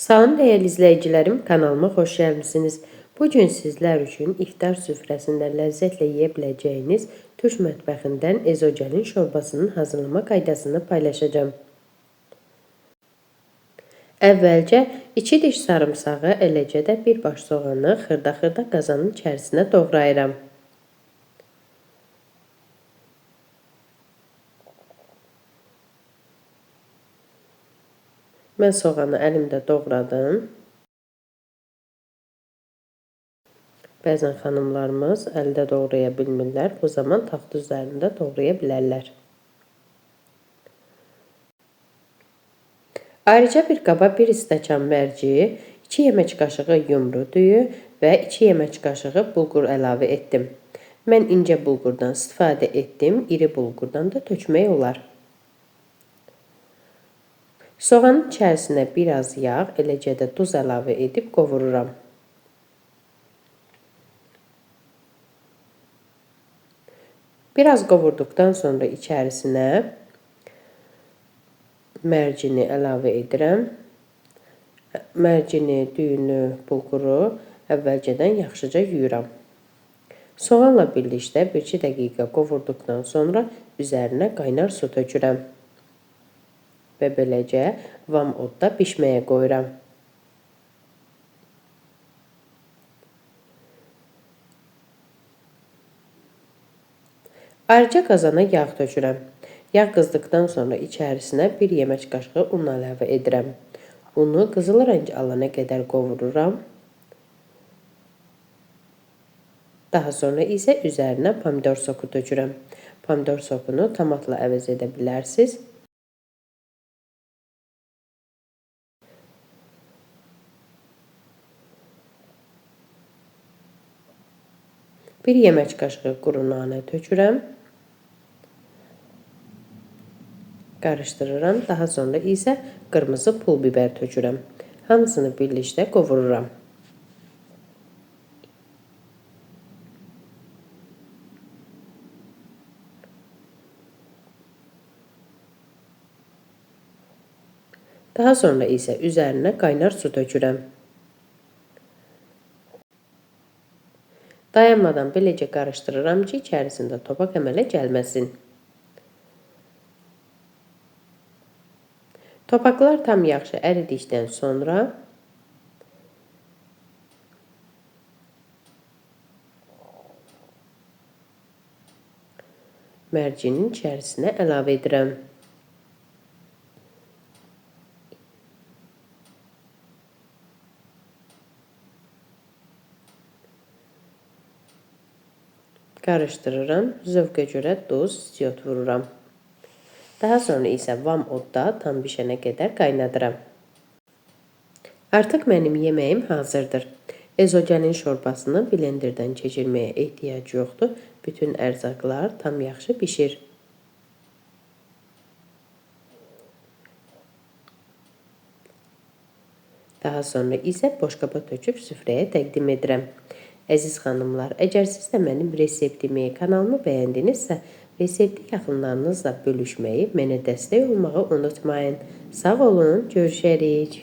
Salam dəyərli izləyicilərim, kanalıma xoş gəlmisiniz. Bugün sizlər üçün iftar süfrəsində ləzzətlə yeyə biləcəyiniz Türk mətbəxindən ezogelin şorbasının hazırlama qaydasını paylaşacağım. Əvvəlcə 2 diş sarımsağı, eləcə də bir baş soğanı xırda-xırda qazanın içərisinə doğrayıram. Mən soğanı əlimdə doğradım. Bəzən xanımlarımız əldə doğraya bilmirlər. Bu zaman taxt üzərində doğraya bilərlər. Ayrıca bir qaba 1 stəkan mərci, 2 yemək qaşığı yumru düyü və 2 yemək qaşığı bulgur əlavə etdim. Mən incə bulgurdan istifadə etdim, iri bulgurdan da tökmək olar. Soğanın içərisinə biraz yağ, eləcə də duz əlavə edib qovururam. Biraz qovurduqdan sonra içərisinə mərcini əlavə edirəm. Mərcini, düyünü, bulguru əvvəlcədən yaxşıca yuyuram. Soğanla birlikdə 1-2 dəqiqə qovurduqdan sonra üzərinə qaynar su tökürəm. Və beləcə vam odda bişməyə qoyuram. Ayrıca qazana yağ tökürəm. Yağ qızdıqdan sonra içərisinə 1 yemək qaşığı un əlavə edirəm. Unu qızıl rəng alana qədər qovururam. Daha sonra isə üzərinə pomidor soku tökürəm. Pomidor sokunu tomatla əvəz edə bilərsiniz. Bir yemək qaşığı quru nanə tökürəm. Qarışdırıram. Daha sonra isə qırmızı pul biber tökürəm. Hamısını birlikdə qovururam. Daha sonra isə üzərinə qaynar su tökürəm. Dayanmadan beləcə qarışdırıram ki, içərisində topak əmələ gəlməsin. Topaklar tam yaxşı əridikdən sonra mərcinin içərisinə əlavə edirəm. Qarışdırıram, zövqə görə duz, istiot vururam. Daha sonra isə vam odda tam bişənə qədər qaynadıram. Artıq mənim yeməyim hazırdır. Ezogelin şorbasını blenderdən keçirməyə ehtiyac yoxdur. Bütün ərzaqlar tam yaxşı bişir. Daha sonra isə boşqaba töküb süfrəyə təqdim edirəm. Əziz xanımlar, əgər siz də mənim reseptimi, kanalımı bəyəndinizsə, resepti yaxınlarınızla bölüşməyi, mənə dəstək olmağı unutmayın. Sağ olun, görüşərik.